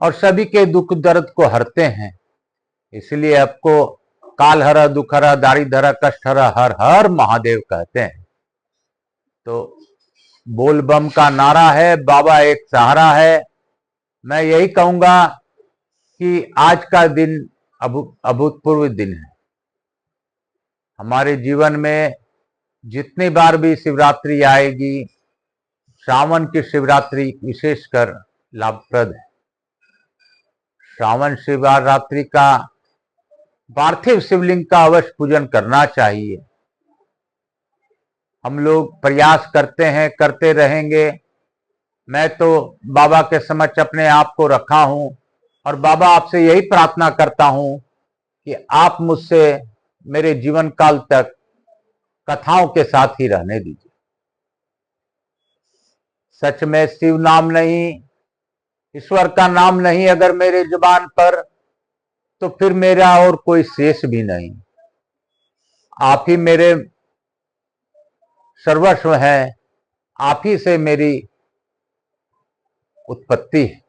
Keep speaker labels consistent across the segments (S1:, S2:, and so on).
S1: और सभी के दुख दर्द को हरते हैं। इसलिए आपको काल हरा, दुख हरा, दारी धरा, कष्ट हरा, हर हर महादेव कहते हैं। तो बोल बम का नारा है, बाबा एक सहारा है। मैं यही कहूंगा कि आज का दिन अभूतपूर्व दिन है। हमारे जीवन में जितनी बार भी शिवरात्रि आएगी, श्रावण की शिवरात्रि विशेषकर लाभप्रद है। श्रावण शिवरात्रि का पार्थिव शिवलिंग का अवश्य पूजन करना चाहिए। हम लोग प्रयास करते हैं, करते रहेंगे। मैं तो बाबा के समक्ष अपने आप को रखा हूं और बाबा आपसे यही प्रार्थना करता हूं कि आप मुझसे मेरे जीवन काल तक कथाओं के साथ ही रहने दीजिए। सच में शिव नाम नहीं, ईश्वर का नाम नहीं अगर मेरे जुबान पर, तो फिर मेरा और कोई शेष भी नहीं। आप ही मेरे सर्वस्व हैं, आप ही से मेरी उत्पत्ति है।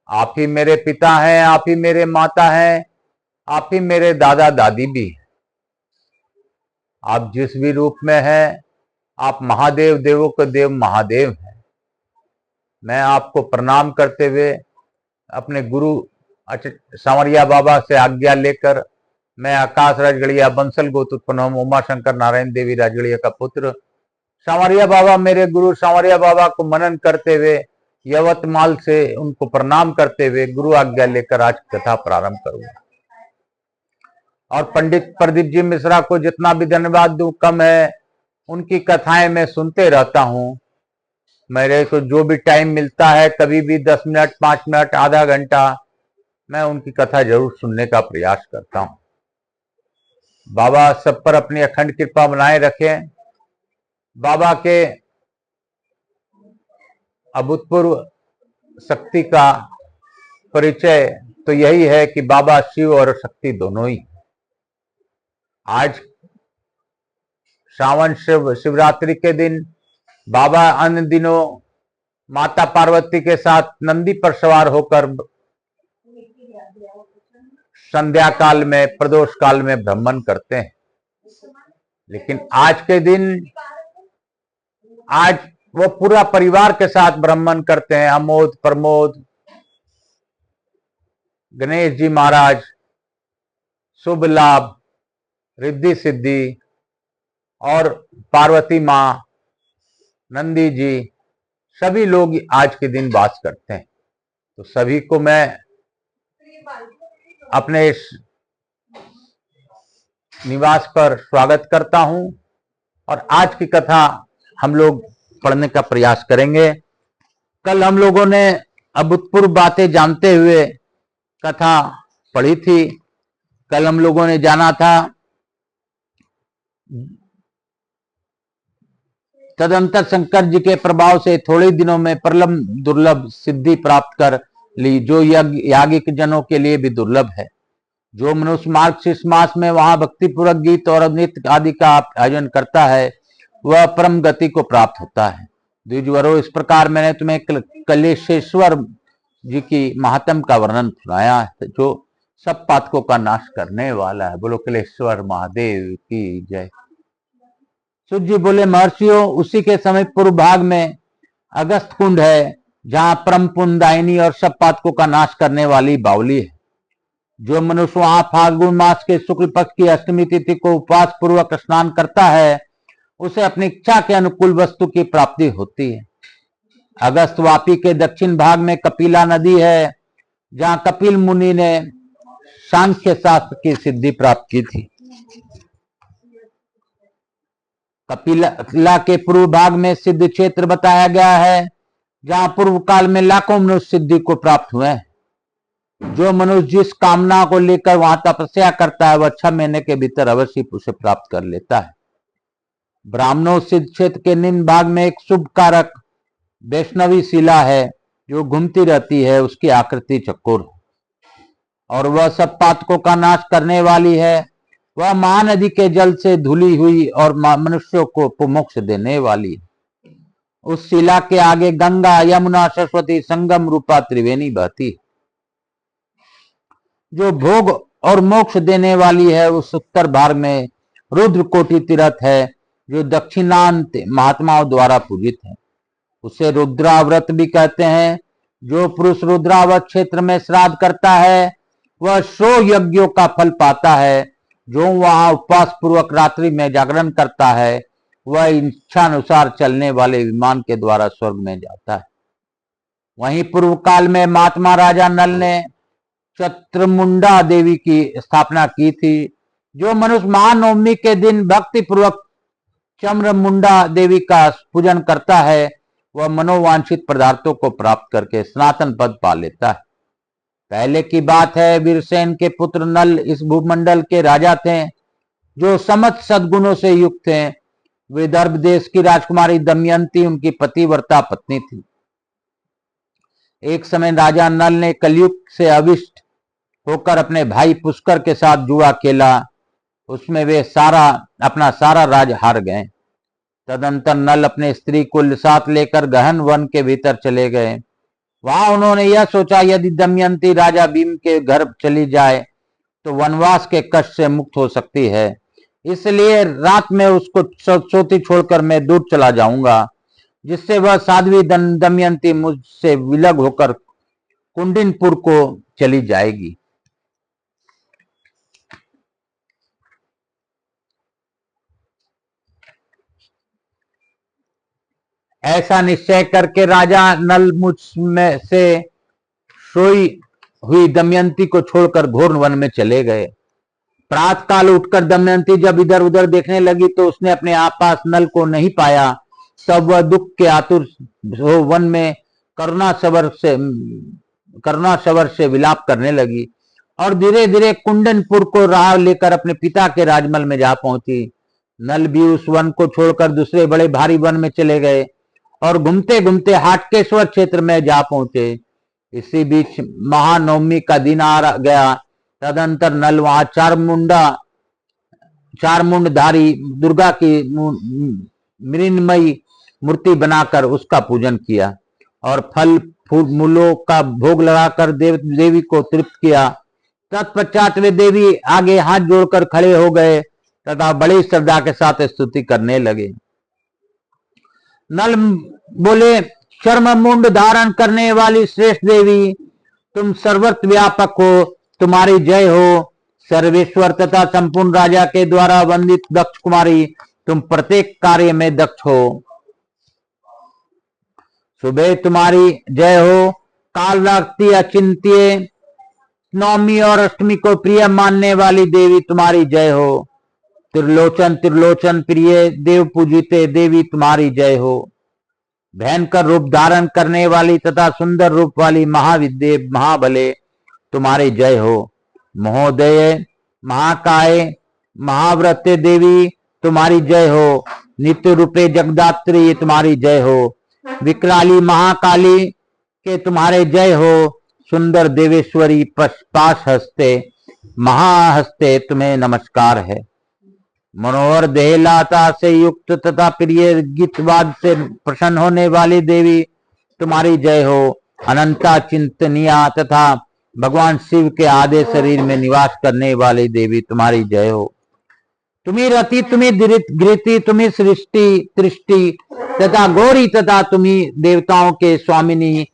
S1: आप ही मेरे पिता हैं, आप ही मेरे माता हैं, आप ही मेरे दादा दादी भी हैं। आप जिस भी रूप में हैं, आप महादेव, देवों के देव महादेव हैं। मैं आपको प्रणाम करते हुए अपने गुरु सांवरिया बाबा से आज्ञा लेकर, मैं आकाश राजगढ़िया बंसल गोत उत्पन्न उमा शंकर नारायण देवी राजगढ़िया का पुत्र सांवरिया बाबा, मेरे गुरु सांवरिया बाबा को मनन करते हुए, यवतमाल से उनको प्रणाम करते हुए गुरु आज्ञा लेकर आज कथा प्रारंभ करूंगा। और पंडित प्रदीप जी मिश्रा को जितना भी धन्यवाद दूं कम है। उनकी कथाएं मैं सुनते रहता हूं। मेरे को जो भी टाइम मिलता है, कभी भी 10 मिनट, 5 मिनट, आधा घंटा, मैं उनकी कथा जरूर सुनने का प्रयास करता हूं। बाबा सब पर अपनी अखंड कृपा बनाए रखें। बाबा के अभूतपूर्व शक्ति का परिचय तो यही है कि बाबा शिव और शक्ति दोनों ही। आज श्रावण शिवरात्रि के दिन बाबा अन्य दिनों माता पार्वती के साथ नंदी पर सवार होकर संध्या काल में, प्रदोष काल में भ्रमण करते हैं। लेकिन आज के दिन, आज वो पूरा परिवार के साथ भ्रमण करते हैं। अमोद, प्रमोद, गणेश जी महाराज, शुभ लाभ, रिद्धि सिद्धि और पार्वती माँ, नंदी जी, सभी लोग आज के दिन वास करते हैं। तो सभी को मैं अपने इस निवास पर स्वागत करता हूं और आज की कथा हम लोग पढ़ने का प्रयास करेंगे। कल हम लोगों ने अभूतपूर्व बातें जानते हुए कथा पढ़ी थी। कल हम लोगों ने जाना था तदंतर शंकर जी के प्रभाव से थोड़े दिनों में परम दुर्लभ सिद्धि प्राप्त कर ली, जो यागिक जनों के लिए भी दुर्लभ है। जो मनुष्य मार्गशीर्ष मास में वहां भक्तिपूर्वक गीत और नृत्य आदि का आयोजन करता है, वह परम गति को प्राप्त होता है। द्विजवरों, इस प्रकार मैंने तुम्हें कलेशेश्वर जी की महात्म का वर्णन सुनाया है, जो सब पातकों का नाश करने वाला है। बोलो कलेश्वर महादेव की जय। सूत जी बोले, महर्षियों, उसी के समय पूर्व भाग में अगस्त कुंड है, जहां परम पुण्यदायिनी और सब पातकों का नाश करने वाली बावली है। जो मनुष्य वहां फाल्गुन मास के शुक्ल पक्ष की अष्टमी तिथि को उपवास पूर्वक स्नान करता है, उसे अपनी इच्छा के अनुकूल वस्तु की प्राप्ति होती है। अगस्त वापी के दक्षिण भाग में कपिला नदी है, जहां कपिल मुनि ने सांख्य शास्त्र की सिद्धि प्राप्त की थी। कपिला के पूर्व भाग में सिद्ध क्षेत्र बताया गया है, जहां पूर्व काल में लाखों मनुष्य सिद्धि को प्राप्त हुए हैं। जो मनुष्य जिस कामना को लेकर वहां तपस्या करता है, वह 6 महीने के भीतर अवश्य उसे प्राप्त कर लेता है। ब्राह्मणों सिद्ध क्षेत्र के निम्न भाग में एक शुभ कारक वैष्णवी शिला है, जो घूमती रहती है। उसकी आकृति चक्कोर और वह सब पातकों का नाश करने वाली है। वह महानदी के जल से धुली हुई और मनुष्यों को मोक्ष देने वाली है। उस शिला के आगे गंगा यमुना सरस्वती संगम रूपा त्रिवेणी बहती। जो भोग और मोक्ष देने वाली है उस उत्तर भाग में रुद्र कोटि तीर्थ है, जो दक्षिणांत महात्माओं द्वारा पूजित है। उसे रुद्राव्रत भी कहते हैं। जो पुरुष रुद्रावत क्षेत्र में श्राद्ध करता है वह 100 यज्ञों का फल पाता है। जो वहां उपवास पूर्वक रात्रि में जागरण करता है वह इच्छानुसार चलने वाले विमान के द्वारा स्वर्ग में जाता है। वहीं पूर्व काल में महात्मा राजा नल ने चत्रमुंडा देवी की स्थापना की थी। जो मनुष्य महानवमी के दिन भक्ति पूर्वक चम्रमुंडा देवी का पूजन करता है वह मनोवांछित पदार्थों को प्राप्त करके सनातन पद पा लेता है। पहले की बात है, वीरसेन के पुत्र नल इस भूमंडल के राजा थे जो समस्त सद्गुणों से युक्त थे। विदर्भ देश की राजकुमारी दमयंती उनकी पतिव्रता पत्नी थी। एक समय राजा नल ने कलयुग से अविष्ट होकर अपने भाई पुष्कर के साथ जुआ खेला। उसमें वे अपना सारा राज हार गए। तदंतर नल अपने स्त्री को साथ लेकर गहन वन के भीतर चले गए। वहां उन्होंने यह सोचा, यदि दमयंती राजा भीम के घर चली जाए तो वनवास के कष्ट से मुक्त हो सकती है। इसलिए रात में उसको सोती छोड़कर मैं दूर चला जाऊंगा, जिससे वह साध्वी दमयंती मुझसे विलग होकर कुंडिनपुर को चली जाएगी। ऐसा निश्चय करके राजा नल मुझ में से सोई हुई दमयंती को छोड़कर घोर वन में चले गए। प्रातः काल उठकर दमयंती जब इधर उधर देखने लगी तो उसने अपने आसपास नल को नहीं पाया। तब वह दुख के आतुर हो वन में करुणा सवर से विलाप करने लगी और धीरे धीरे कुंडनपुर को राह लेकर अपने पिता के राजमहल में जा पहुंची। नल भी उस वन को छोड़कर दूसरे बड़े भारी वन में चले गए और घूमते घूमते हाटकेश्वर क्षेत्र में जा पहुंचे। इसी बीच महानवमी का दिन आ गया। तदंतर नल वहां चार मुंडधारी दुर्गा की मृण्मयी मूर्ति बनाकर उसका पूजन किया और फल फूल मूलों का भोग लगाकर देवी को तृप्त किया। तत्पश्चात वे देवी आगे हाथ जोड़कर खड़े हो गए तथा बड़ी श्रद्धा के साथ स्तुति करने लगे। नल बोले, शर्म मुंड धारण करने वाली श्रेष्ठ देवी, तुम सर्वत्र व्यापक हो, तुम्हारी जय हो। सर्वेश्वर तथा संपूर्ण राजा के द्वारा वंदित दक्ष कुमारी, तुम प्रत्येक कार्य में दक्ष हो। सुबह तुम्हारी जय हो। काल रात्रि अचिंत्य, नवमी और अष्टमी को प्रिय मानने वाली देवी तुम्हारी जय हो। त्रिलोचन प्रिय देव पूजिते देवी तुम्हारी जय हो। भयंकर रूप धारण करने वाली तथा सुंदर रूप वाली महाविद्ये महाबले तुम्हारी जय हो। महोदय महाकाय महाव्रते देवी तुम्हारी जय हो। नित्य रूपे जगदात्री तुम्हारी जय हो। विकराली महाकाली के तुम्हारे जय हो। सुंदर देवेश्वरी पाश हस्ते महाहस्ते तुम्हें नमस्कार है। मनोहर देहलाता से युक्त तथा प्रिय गीतवाद से प्रसन्न होने वाली देवी तुम्हारी जय हो। अनंता चिंतनिया तथा भगवान शिव के आधे शरीर में निवास करने वाली देवी तुम्हारी जय हो। तुम्ही रति, तुम्ही घृति, तुम्ही सृष्टि तृष्टि तथा गौरी तथा तुम्ही देवताओं के स्वामिनी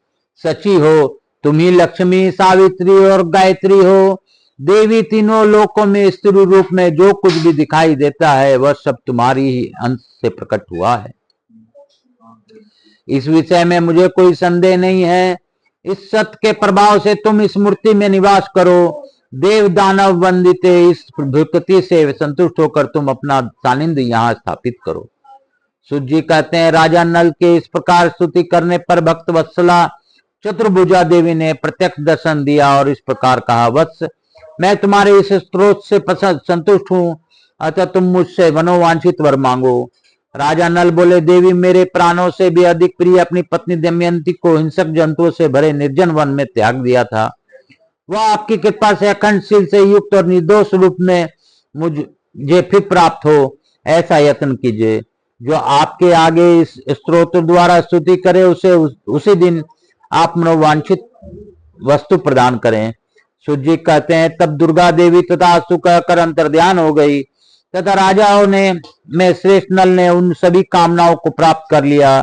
S1: सची हो। तुम्ही लक्ष्मी, सावित्री और गायत्री हो। देवी, तीनों लोकों में स्त्री रूप में जो कुछ भी दिखाई देता है वह सब तुम्हारी ही अंश से प्रकट हुआ है। इस विषय में मुझे कोई संदेह नहीं है। इस सत्य के प्रभाव से तुम इस मूर्ति में निवास करो। देव दानव वंदिते इस भक्ति से संतुष्ट होकर तुम अपना सानिध्य यहाँ स्थापित करो। सूत जी कहते हैं, राजा नल के इस प्रकार स्तुति करने पर भक्त वत्सला चतुर्भुजा देवी ने प्रत्यक्ष दर्शन दिया और इस प्रकार कहा, वत्स, मैं तुम्हारे इस स्त्रोत से संतुष्ट हूँ, अतः तुम मुझसे मनोवांछित वर मांगो। राजा नल बोले, देवी, मेरे प्राणों से भी अधिक प्रिय अपनी पत्नी दमयंती को हिंसक जंतुओं से भरे निर्जन वन में त्याग दिया था। वह आपकी कृपा से अखंड शील से युक्त और निर्दोष रूप में मुझे फिर प्राप्त हो, ऐसा यत्न कीजिए। जो आपके आगे इस स्तोत्र द्वारा स्तुति करे उसे उसी दिन आप मनोवांछित वस्तु प्रदान करें। सूत जी कहते हैं, तब दुर्गा देवी तथा कर अंतर्ध्यान हो गई तथा राजाओं ने में श्रेष्ठ नल ने उन सभी कामनाओं को प्राप्त कर लिया।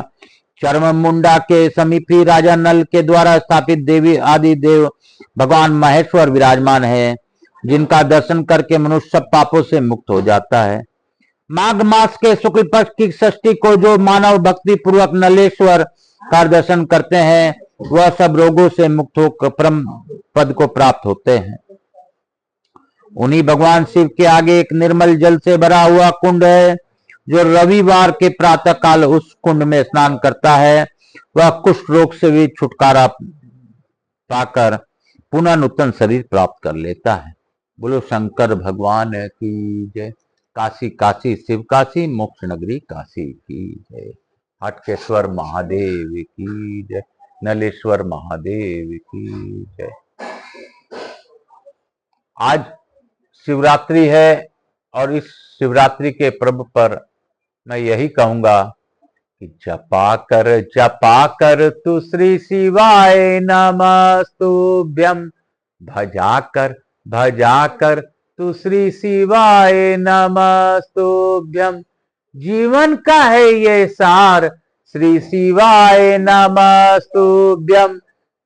S1: चर्म मुंडा के समीप ही राजा नल के द्वारा स्थापित देवी आदि देव भगवान महेश्वर विराजमान है, जिनका दर्शन करके मनुष्य सब पापों से मुक्त हो जाता है। माघ मास के शुक्ल पक्ष की षष्ठी को जो मानव भक्ति पूर्वक नलेश्वर का दर्शन करते हैं वह सब रोगों से मुक्त होकर परम पद को प्राप्त होते हैं। उन्हीं भगवान शिव के आगे एक निर्मल जल से भरा हुआ कुंड है। जो रविवार के प्रातः काल उस कुंड में स्नान करता है वह कुष्ठ रोग से भी छुटकारा पाकर पुनः नूतन शरीर प्राप्त कर लेता है। बोलो शंकर भगवान की जय। काशी काशी शिव काशी, मोक्ष नगरी काशी की जय। हटकेश्वर महादेव की जय, नलेश्वर महादेव की जय। आज शिवरात्रि है और इस शिवरात्रि के पर्व पर मैं यही कहूंगा कि जपा कर तू श्री शिवाय नमस्तुभ्यम, भजा कर तू श्री शिवाय नमस्तुभ्यम। जीवन का है ये सार, श्री शिवाय नमस्तुभ्यम।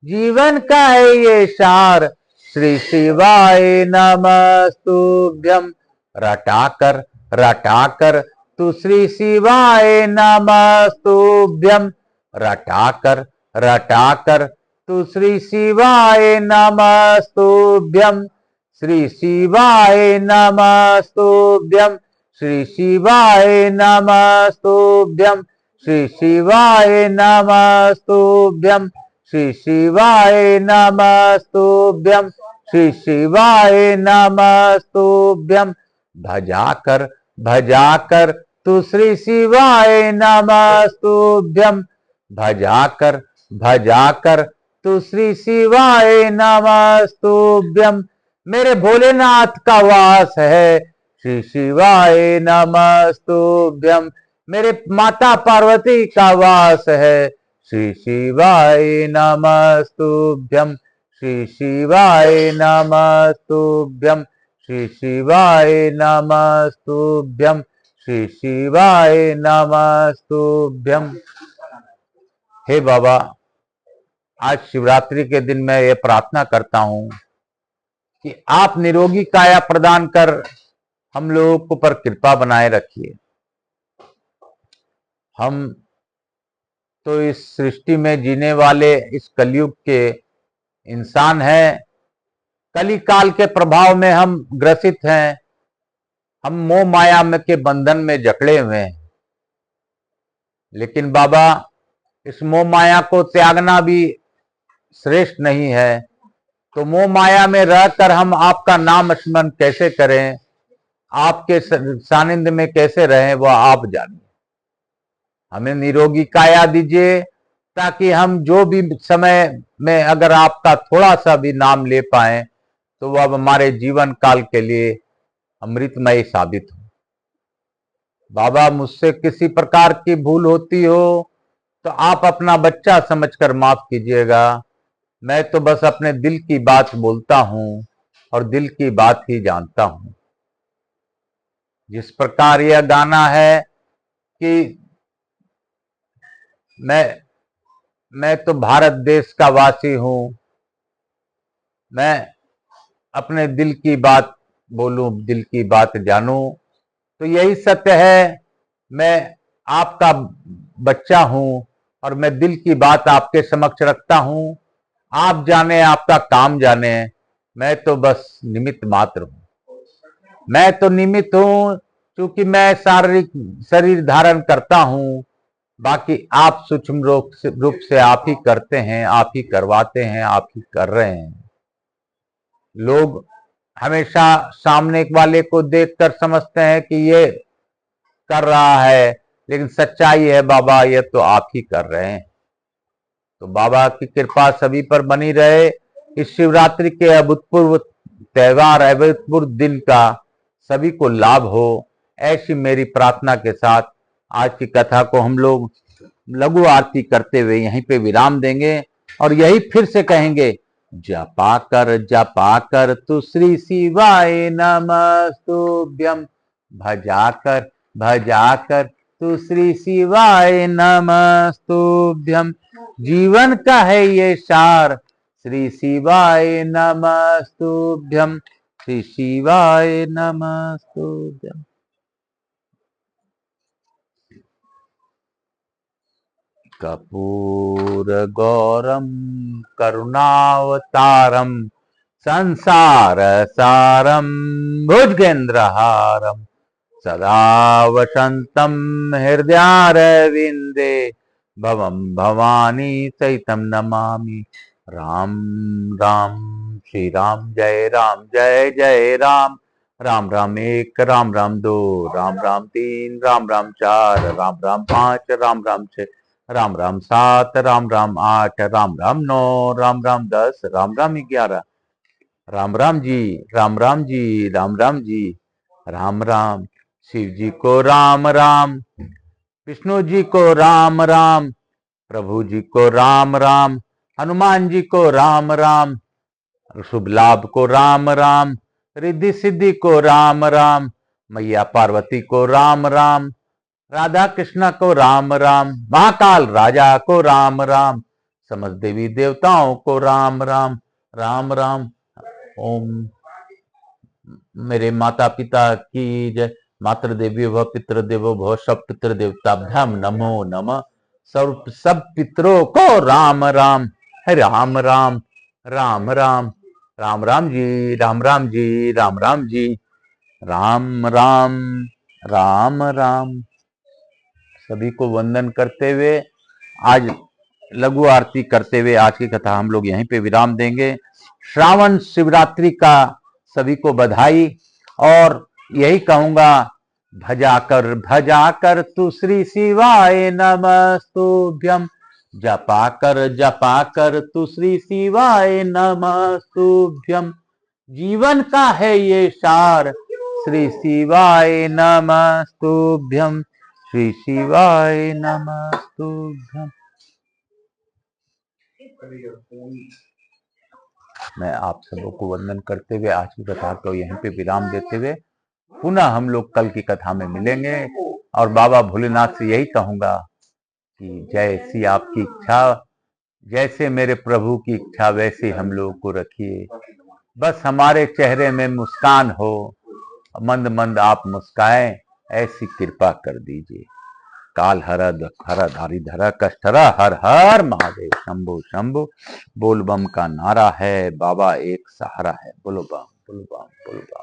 S1: जीवन का है ये सार, श्री शिवाय नमस्तुभ्यम। रटा कर तू श्री शिवाय नमस्तुभ्यम। रटा कर तू श्री शिवाय नमस्तुभ्यम। श्री शिवाय नमस्तुभ्यम। श्री शिवाय नमस्तुभ्यम। श्री शिवाय नमस्तुभ्यम। श्री शिवाय नमस्तुभ्यम। श्री शिवाय नमस्तुभ्यम। भजा कर तू श्री शिवाय नमस्तुभ्यम। भजा कर तू श्री शिवाय नमस्तुभ्यम। मेरे भोलेनाथ का वास है, श्री शिवाय नमस्तुभ्यम। मेरे माता पार्वती का वास है, श्री शिवाय नमस्तुभ्यम। श्री शिवाय नमस्तुभ्यम। श्री शिवाय नमस्तुभ्यम। श्री शिवाय नमस्तुभ्यम। हे बाबा, आज शिवरात्रि के दिन मैं ये प्रार्थना करता हूं कि आप निरोगी काया प्रदान कर हम लोगों को पर कृपा बनाए रखिए। हम तो इस सृष्टि में जीने वाले इस कलयुग के इंसान हैं। कली काल के प्रभाव में हम ग्रसित हैं। हम मोह माया में के बंधन में जकड़े हुए हैं। लेकिन बाबा, इस मोह माया को त्यागना भी श्रेष्ठ नहीं है। तो मोह माया में रहकर हम आपका नाम स्मरण कैसे करें, आपके सानिध्य में कैसे रहें, वह आप जानिए। हमें निरोगी काया दीजिए ताकि हम जो भी समय में अगर आपका थोड़ा सा भी नाम ले पाए तो वह हमारे जीवन काल के लिए अमृतमय साबित हो। बाबा, मुझसे किसी प्रकार की भूल होती हो तो आप अपना बच्चा समझकर माफ कीजिएगा। मैं तो बस अपने दिल की बात बोलता हूं और दिल की बात ही जानता हूं। जिस प्रकार यह गाना है कि मैं तो भारत देश का वासी हूं, मैं अपने दिल की बात बोलूं, दिल की बात जानूं, तो यही सत्य है। मैं आपका बच्चा हूं और मैं दिल की बात आपके समक्ष रखता हूं। आप जाने, आपका काम जाने, मैं तो बस निमित्त मात्र हूं। मैं तो निमित्त हूं क्योंकि मैं शारीरिक शरीर धारण करता हूं। बाकी आप सूक्ष्म रूप से आप ही करते हैं, आप ही करवाते हैं, आप ही कर रहे हैं। लोग हमेशा सामने वाले को देखकर समझते हैं कि ये कर रहा है, लेकिन सच्चाई है बाबा, ये तो आप ही कर रहे हैं। तो बाबा की कृपा सभी पर बनी रहे। इस शिवरात्रि के अभूतपूर्व त्योहार, अभूतपूर्व दिन का सभी को लाभ हो, ऐसी मेरी प्रार्थना के साथ आज की कथा को हम लोग लघु आरती करते हुए यहीं पे विराम देंगे और यही फिर से कहेंगे, जपा कर तु श्री शिवाय नमस्तुभ्यम, भजा कर तु श्री शिवाय नमस्तुभ्यम। जीवन का है ये सार, श्री शिवाय नमस्तुभ्यम, श्री शिवाय नमस्तुभ्यम। कर्पूर गौरम करुणावतारम संसार सारम भुजगेन्द्रहारम सदा वसंतम हृदयारविंदे भवम भवानी सहितम नमामि। राम राम श्री राम जय जय राम। राम राम एक, राम राम दो, राम राम तीन, राम राम चार, राम राम पांच, राम राम छह, राम राम सात, राम राम आठ, राम राम नौ, राम राम 10, राम राम 11। राम राम जी, राम राम जी, राम राम जी, राम राम। शिव जी को राम राम, विष्णु जी को राम राम, प्रभु जी को राम राम, हनुमान जी को राम राम, शुभ लाभ को राम राम, रिद्धि सिद्धि को राम राम, मैया पार्वती को राम राम, राधा कृष्ण को राम राम, महाकाल राजा को राम राम, समस्त देवी देवताओं को राम राम, राम राम। ओम। मेरे माता पिता की जय। मातृदेवो भव, पितृदेवो भव, सब पितृदेवताभ्याम नमो नमः। सब पितरों को राम राम, राम राम, राम राम, राम राम जी, राम राम जी, राम राम जी, राम राम, राम राम। सभी को वंदन करते हुए आज लघु आरती करते हुए आज की कथा हम लोग यहीं पे विराम देंगे। श्रावण शिवरात्रि का सभी को बधाई और यही कहूंगा, भजा कर तु श्री शिवाय नमस्तुभ्यम, जपा कर तु श्री शिवाय नमस्तुभ्यम। जीवन का है ये सार, श्री शिवाय नमस्तुभ्यम, श्री शिवाय नमस्तुभ्यम। मैं आप सबों को वंदन करते हुए आज की कथा को यहीं पे विराम देते हुए पुनः हम लोग कल की कथा में मिलेंगे और बाबा भोलेनाथ से यही कहूंगा कि जैसी आपकी इच्छा, जैसे मेरे प्रभु की इच्छा वैसे हम लोगों को रखिए। बस हमारे चेहरे में मुस्कान हो, मंद मंद आप मुस्काएं, ऐसी कृपा कर दीजिए। काल हर धारी धरा कष्टरा, हर हर महादेव शंभु शंभु। बोल बम का नारा है, बाबा एक सहारा है। बोलो बम, बोलो बम, बोलो बम।